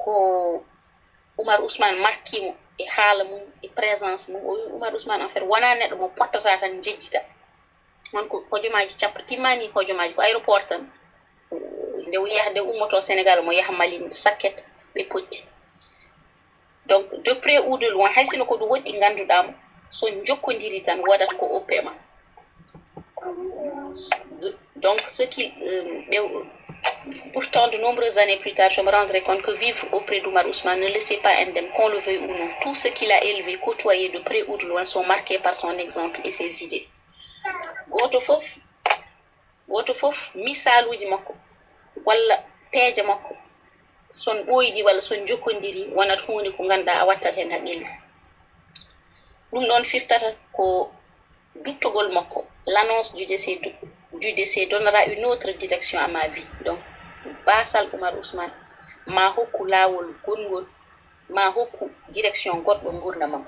ko Oumar Ousmane markimo e haala mum e présence mum o wi Oumar Ousmane en fait wona neɗɗo mo pottata tan jejjita on ko hojomaji cappa timmani hojomaji ko aéroport tan nde nde ummoto Sénégal mo yaha Mali sakket ɓe potti donc de près ou de loin hay sino ko ɗum woɗɗi ngannduɗamo so jokkodiri tan waɗat ko oppe ma donc ce qui pourtant de nombreuses années plus tard je me rendrai compte que vivre auprès d'Oumar Ousmane ne laissait pas indemne qu'on le veuille ou non tout ce qu'il a élevé côtoyé de près ou de loin sont marqués par son exemple et ses idées goto fof misaluji makko walla peeje makko son ɓoydi walla son jokkodiri wonat hunde ko ganduɗa a wattat hen haqqille ɗum ɗon firtata ko duttogol makko l'annonce du décès donnera une autre direction à ma vie donc basal Oumar Ousmane ma hokku lawol gongol ma hokku direction goɗɗo gurdamam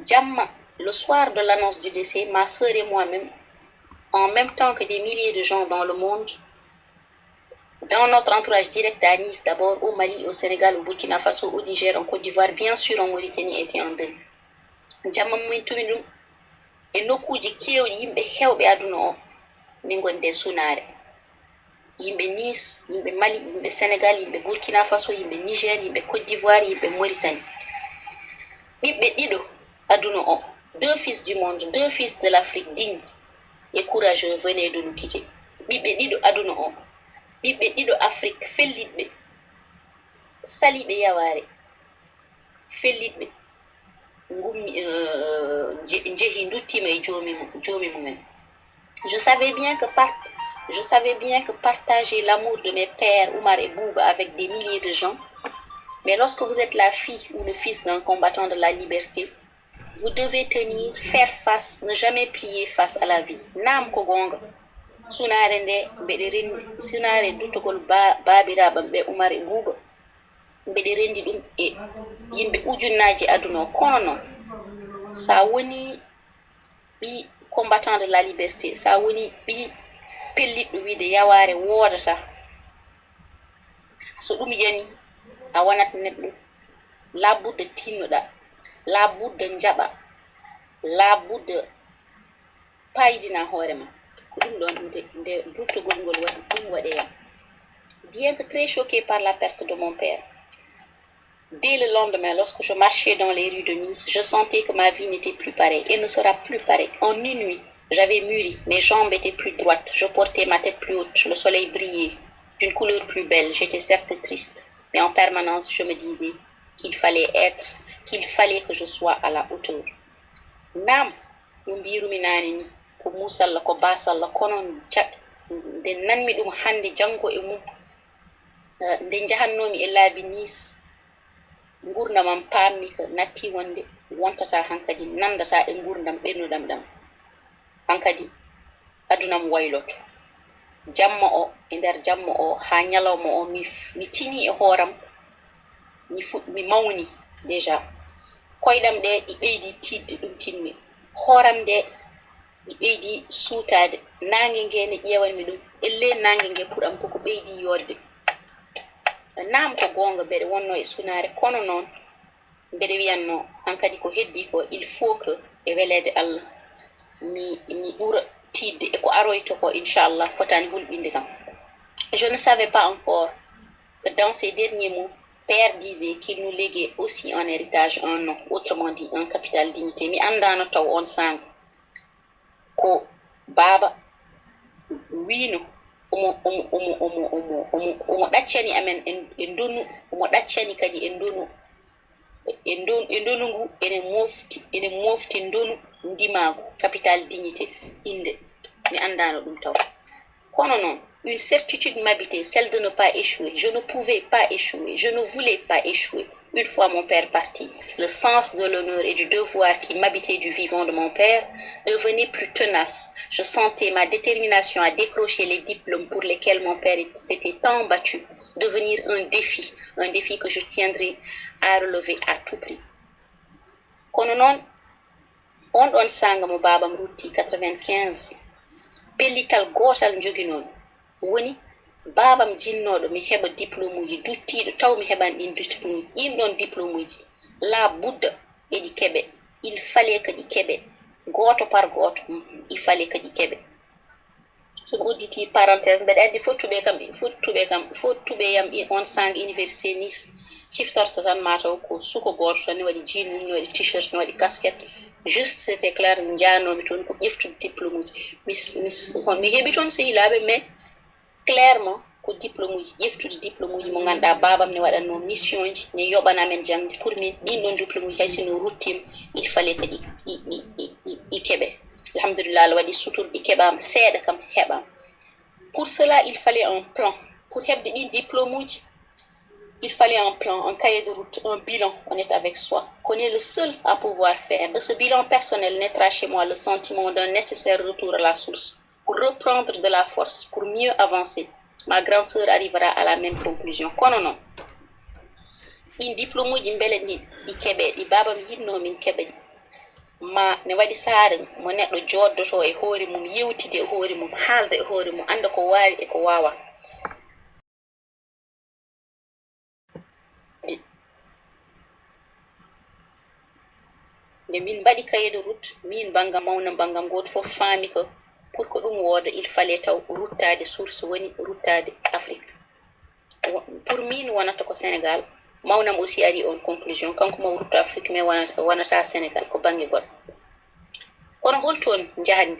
jamma le soir de l'annonce du décès ma sœur et moi-même en même temps que des milliers de gens dans le monde dans notre entourage direct à Nice d'abord, au Mali, au Sénégal, au Burkina Faso, au Niger, en Côte d'Ivoire, bien sûr en Mauritanie était en deuil. Jamma min tumi ɗum e nokkuji kewɗi yimɓe hewɓe aduna o min gonde sunare yimɓe Nice, yimɓe Mali, yimɓe Sénégal, yimɓe Burkina Faso, yimɓe Niger, yimɓe Côte d'Ivoire, yimɓe Mauritanie. Ɓiɓɓe ɗiɗo aduna o, deux fils du monde, deux fils de l'Afrique digne et courageux venaient de nous quitter. Ɓiɓɓe ɗiɗo aduna o, ɓiɓɓe ɗiɗo Afrique fellitɓe saliɓe yaware fellitɓe gummi jeehi duttima e joomi mumen. Je savais bien que partager l'amour de mes pères Oumar et Bouba avec des milliers de gens, mais lorsque vous êtes la fille ou le fils d'un combattant de la liberté, vous devez tenir, faire face, ne jamais plier face à la vie. Naam ko gonga sunare nde mbeɗe rendi sunare duttugol baabiraɓam ɓe Oumar e Bouba mbeɗe rendi ɗum e yimɓe ujunnaji aduna o kono noon sa woni ɓi combattant de la liberté sa woni ɓi pelliɗɗo wiide yaware wodata so ɗum yani a wonat neɗɗo labudde tinnoɗa labudde jaɓa labudde paydina hoorema bien que très choquée par la perte de mon père, dès le lendemain, lorsque je marchais dans les rues de Nice, je sentais que ma vie n'était plus pareille et ne sera plus pareille. En une nuit, j'avais mûri, mes jambes étaient plus droites, je portais ma tête plus haute, le soleil brillait d'une couleur plus belle. J'étais certes triste, mais en permanence, je me disais qu'il fallait que je sois à la hauteur. Nam, mbirumi ko musalla ko basalla kono nde nanmi ɗum hande janngo e mum nde jahannomi e laabi Nice gurdamam paammi ko natti wonde wontata hankadi nandata e gurdam ɓennuɗam ɗam hankadi adunam wayloto jamma o e nder jamma o ha ñalawma o mi tini e hooram mi mawni déjà koyɗam ɗe ɗi ɓeydi tidde ɗum timmi hooram nde ɗi ɓeydi suutade nangue nge ne ƴewanmi ɗum elle nangue nge puɗam koko ɓeydi yodde naam ko gonga mbeɗe wonno e sunare kono noon mbeɗe wiyanno hankadi ko heddi ko il faut que e welede Allah mi ɓura tidde e ko aroyto ko inchallah fotani hulɓinde kam. Je ne savais pas encore que dans ces derniers mots père disait qu'il nous léguait aussi en héritage un nom, autrement dit un capital dignité. Mi andano taw on sang ko baba wino omo ɗaccani amen e ndonu omo ɗaccani kadi e ndonu ngu ene mofti ndonu ndimagu capital dignité inde mi andano ɗum taw kono noon une certitude m'habitait, celle de ne pas échouer. Je ne pouvais pas échouer, je ne voulais pas échouer. Une fois mon père parti, le sens de l'honneur et du devoir qui m'habitait du vivant de mon père devenait plus tenace. Je sentais ma détermination à décrocher les diplômes pour lesquels mon père s'était tant battu devenir un défi que je tiendrais à relever à tout prix. Kono noon on ɗon sanga mo babam rutti 95 pellital gotal joginomi woni babam jinnoɗo mi heɓa diplôme uji duttiɗo taw mi heɓani ɗin diplôme uji ɗin ɗon diplôme uji la budda eɗi keɓe il fallait kadi keɓe goto par goto il fallait kadi keɓe so udditi parenthèse mbeɗa andi fottuɓe yam on sang université nice ciftorta tan mataw ko suko goto tan ne waɗi jean ni waɗi t-shirt ne waɗi casquette juste c'était clair janomi toon ko ƴeftude diplôme uji mi heeɓi toon sehilaɓe mais clairement ko diplôme uji ƴeftude diplôme uji mo ganduɗa babam ne waɗanno mission ji ne yoɓanamen jangde pour min ɗin ɗon diplôme uji hay sino ruttima il fallait kadi ɗi keɓe alhamdulillah Allah waɗi sutur ɗi keɓama seeɗa kam heɓam pour cela il fallait un plan pour heɓde ɗin diplôme uji il fallait un plan, un cahier de route, un bilan honnête avec soi, qu'on est le seul à pouvoir faire. De ce bilan personnel naîtra chez moi le sentiment d'un nécessaire retour à la source, pour reprendre de la force, pour mieux avancer. Ma grande sœur arrivera à la même conclusion. Kono non. In diplôme uji mbele ɗi keɓe ɗi baba mi yinno min keɓe ma ne waɗi saare mo neɗɗo joddoto e hoore mum yewtide e hoore mum haalda e hoore mum anda ko wawi e ko wawa nde min mbaɗi cahier de route min bangam mawna bangam goto fof faami ko pour ko ɗum wooda il fallait taw ruttade source woni ruttade afrique pour min wonata ko sénégal mawnam aussi ari on conclusion kanko mo rutta afrique mais wonata sénégal ko bange goɗɗo kono holtoon jahanmi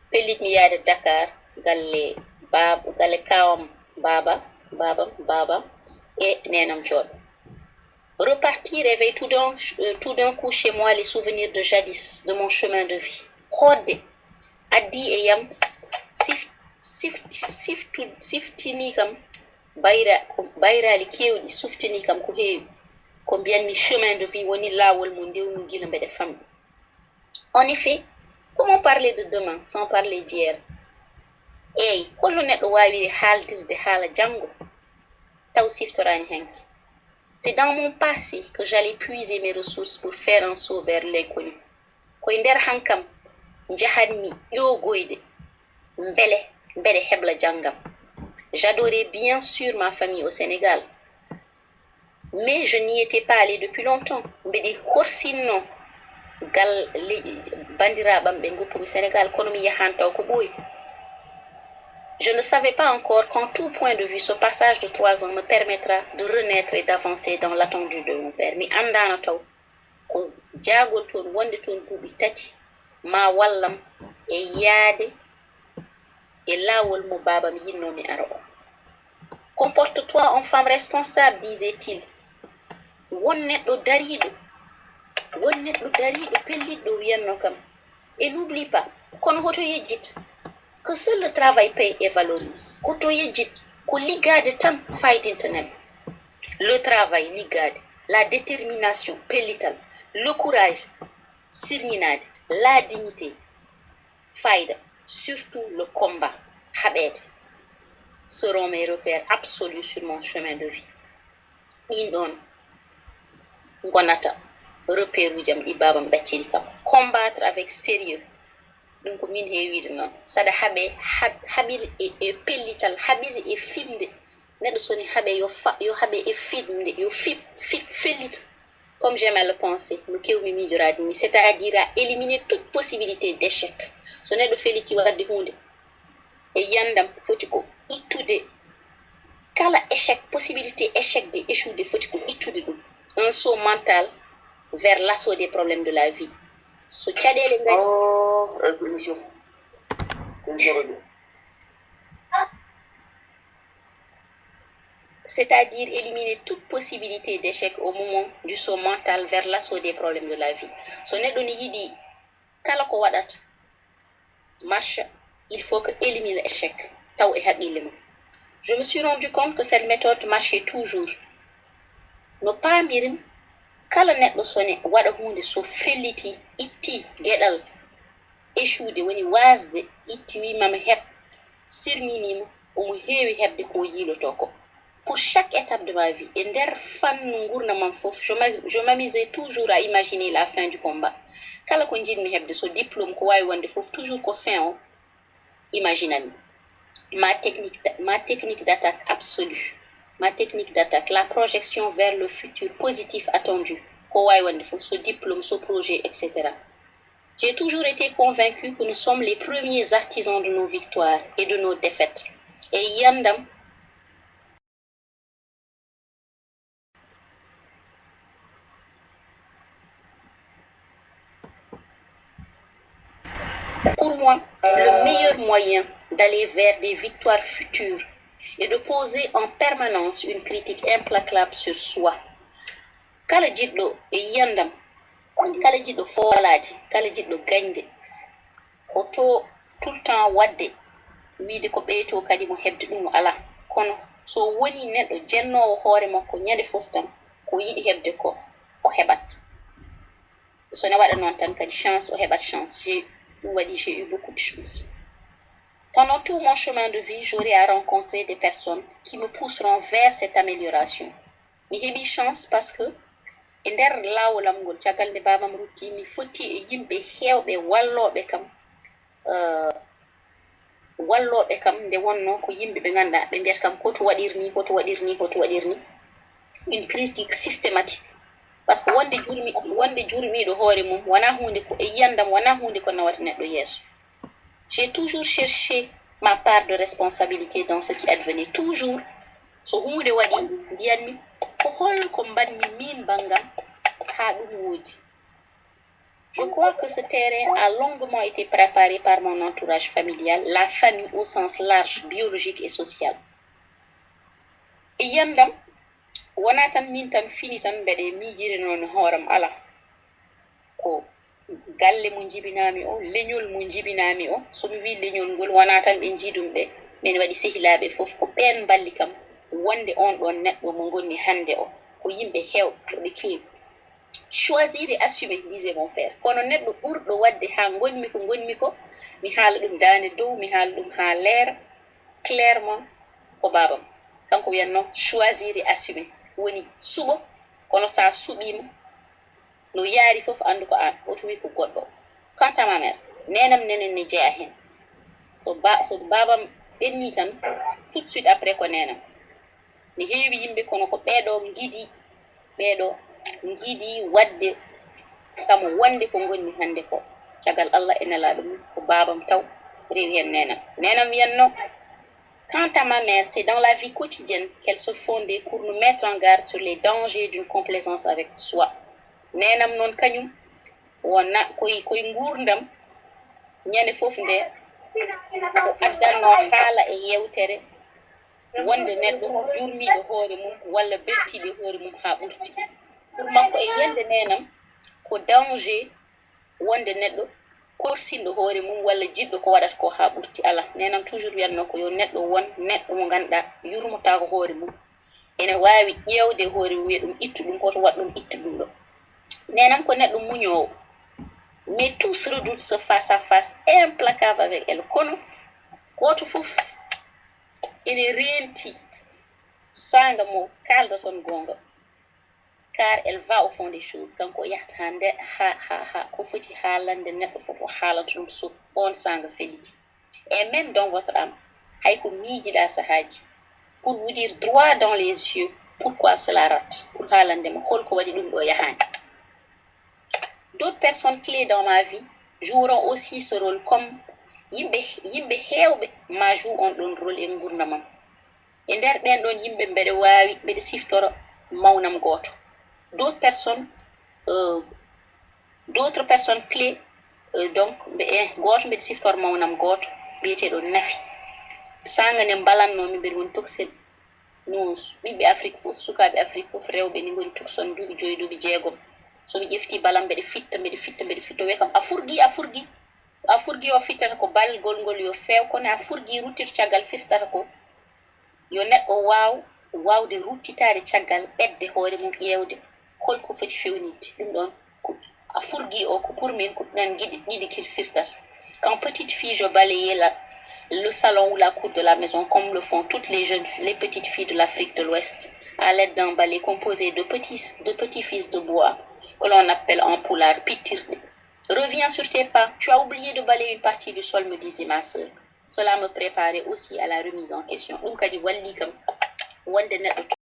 pellitmi yaade dakar galle kawam baba e nenam jooɗo repartir réveille tout d'un coup chez moi les souvenirs de jadis, de mon chemin de vie. Hodde, addi e yam, siftini kam, bayrali kewɗi suftini kam ko heewi. Ko mbiyanmi chemin de vie woni lawol mo ndewnu gila mbeɗe famɗi. En effet, comment parler de demain sans parler d'hier? Eyi, holno neɗɗo wawi haaldirde haala janngo taw siftorani hen. C'est dans mon passé que j'allais puiser mes ressources pour faire un saut vers l'inconnu. Koye nder hankam jahanmi ƴogoyde mbele hebla jangam. J'adorais bien sûr ma famille au Sénégal, mais je n'y étais pas allée depuis longtemps. Mbeɗe horsinno bandiraɓam ɓe goppumi Sénégal kono mi yahan taw ko ɓooyi. Je ne savais pas encore qu'en tout point de vue, ce passage de 3 ans me permettra de renaître et d'avancer dans l'attendue de mon père. Mi andano taw ko jaagol toon wonde toon duuɓi tati ma wallam e yaade e laawol mo baba mi yinnomi ara o. Comporte-toi en femme responsable, disait-il. Won neɗɗo dariɗo pelliɗɗo wiyanno kam. Et n'oublie pas, kono hoto yejjit que seul le travail paye et valorise. Koto yejjit ko liggade tan faydinta neɗɗo. Le travail liggade, la détermination pellital, le courage sirñinade, la dignité fayda, surtout le combat haɓede seront mes repères absolus sur mon chemin de vie. Ɗin ɗon gonata repère ujam ɗi babam ɗacciri kam. Combattre avec sérieux. ɗum ko min heewide noon saɗa haɓir e pellital haɓire e fimde neɗɗo soni haɓe yo haɓe e fimde yo fellita comme j'aime à le penser no kewmi miijorade ni c'est-à-dire à éliminer toute possibilité d'échec so neɗɗo felliti wadde hunde e yandam foti ko ittude kala échec possibilité échec de échoude foti ko ittude ɗum un saut mental vers l'assaut des problèmes de la vie. So caɗele ngari émission c'est-à-dire éliminer toute possibilité d'échec au moment du saut mental vers l'assaut des problèmes de la vie. So neɗɗo ne yiɗi kala ko waɗata marche, il faut que éliminer l'échec taw e haqqille mum. Je me suis rendu compte que cette méthode marchait toujours. No paamirim kala neɗɗo sone waɗa hunde so felliti itti geɗal échoude woni wasde itti wimama heɓ sirminima omo heewi heɓde ko yiiloto ko. Pour chaque étape de ma vie et nder fannu gurdamam fof je m'amusais toujours à imaginer la fin du combat. Kala ko jinmi heɓde so diplôme ko wawi wonde fof toujours ko fin o imaginani. ma technique d'attaque absolue, ma technique d'attaque, la projection vers le futur positif attendu, ce diplôme, ce projet, etc. J'ai toujours été convaincue que nous sommes les premiers artisans de nos victoires et de nos défaites. Et Yandam, pour moi, le meilleur moyen d'aller vers des victoires futures est de poser en permanence une critique implacable sur soi. Kala jiɗɗo e yiyandam, kala jiɗɗo foolaaji, kala jiɗɗo gañde, o to tout le temps wadde wiide ko ɓeyto kadi mo heɓde ɗum ala. Kono so woni neɗɗo jennoowo hoore makko ñande fof tan ko yiɗi heɓde ko o heɓat. So ne waɗa noon tan kadi chance o heɓat chance. J'ai eu beaucoup de chance. Pendant tout mon chemin de vie, j'aurai à rencontrer des personnes qui me pousseront vers cette amélioration. Mi heɓi chance parce que e nder laawolam ngol caggal nde babam rutti mi fotti e yimɓe heewɓe walloɓe kam nde wonno ko yimɓe ɓe ganduɗa ɓe mbiyata kam koto waɗirni koto waɗirni koto waɗirni une critique systématique. Par ce que wonde jurmiɗo hoore mum wona hunde ko e yiyandam wona hunde ko nawata neɗɗo yeeso. J'ai toujours cherché ma part de responsabilité dans ce qui advenait. Toujours so hunde waɗi mbiyanmi ko holko mbanmi min bangam ha ɗum woodi. Je crois que ce terrain a longuement été préparé par mon entourage familial, la famille au sens large, biologique et social. E yiyandam wona tan min tan fini tan mbeɗe miijiri noon hooram ala ko galle mo jibinami o leñol mo jibinami o somi wi leñol ngol wona tan ɓe jiidum ɓe min waɗi sehilaɓe fof ko ɓen balli kam wonde on ɗon neɗɗo mo gonni hande o ko yimɓe hewɓe ɓe keewi. Choisir et assumer, disait mon père. Kono neɗɗo ɓurɗo wadde ha gonmi ko mi haala ɗum dande dow mi haala ɗum ha leera clairement ko babam kanko wiyanno choisir et assumer woni suɓo kono sa suɓima no yaari fof andu ko an oto wi ko goɗɗo. Quant à ma mère nenam nenen ne jeeya hen so babam ɓenni tan tout de suite après ko nenam ne heewi yimɓe kono ko ɓeeɗo giidi wadde kamo wonde ko gonni hande ko caggal Allah e nelaɗo mum ko babam taw rewi hen nenam wiyanno. Quant à ma mère, c'est dans la vie quotidienne qu'elle se fondait pour nous mettre en garde sur les dangers d'une complaisance avec soi. Nenam non kañum wona koye gurdam ñande fof nde ko addanno haala e yewtere wonde neɗɗo jurmiɗo hoore mum walla beltiɗe hoore mum ha ɓurti. Pour makko e yelde nenam ko danger wonde neɗɗo korsinɗo hoore mum walla jiɗɗo ko waɗata ko ha ɓurti ala. Nenam toujours wiyatno ko yo neɗɗo won neɗɗo mo ganduɗa yurmotako hoore mum ene wawi ƴewde hoore mum wiya ɗum ittu ɗum koto waɗ ɗum itta ɗum ɗo. Nenam ko neɗɗo muñowo mais tous redoutent ce face à face implacable avec elle. Kono goto fof ene renti sanga mo kalda ton gonga car elle va au fond des choses. Kanko yahta hande ha ko foti haalande neɗɗo fof o haalanta ɗum so on sanga feliti. Et même dans votre âme hay ko miijiɗa sahaji pour vous dire droit dans les yeux pourquoi cela rate, pour haalandema holko waɗi ɗum ɗo yahani. D'autres personnes clés dans ma vie joueront aussi ce rôle comme yimɓe heewɓe ma joue on ɗon rôle e gurdamam. E nder ɓen ɗon yimɓe mbeɗe siftoro mawnam goto. D'autres personnes clés donc goto mbeɗe siftoro mawnam goto biyeteɗo Nafi. Sanga nde mbalannomi mbeɗe woni toksen no ɓiɓɓe Afrique fof sukaɓe Afrique fof rewɓe ni goni tukson duuɓi 5 duuɓi 6. somi ƴefti balam mbeɗe fitta wiya kam a furgi o fittata ko balgol ngol yo feew kono a furgi ruttito caggal fiftata ko yo neɗɗo wawde ruttitade caggal ɓedde hoore mum ƴewde holko foti fewnide ɗum ɗon a furgi o ko pour min ko ɗan ɗiɗi kil fiftata. Quand petite fille je balayais le salon ou la cour de la maison comme le font toutes les petites filles de l'Afrique de l'Ouest à l'aide d'un balai composé de petits fils de bois que l'on appelle en poulard pitirde. Reviens sur tes pas, tu as oublié de balayer une partie du sol, me disait ma sœur. cela me préparait aussi à la remise en question ɗum kadi walli kam wonde neɗɗo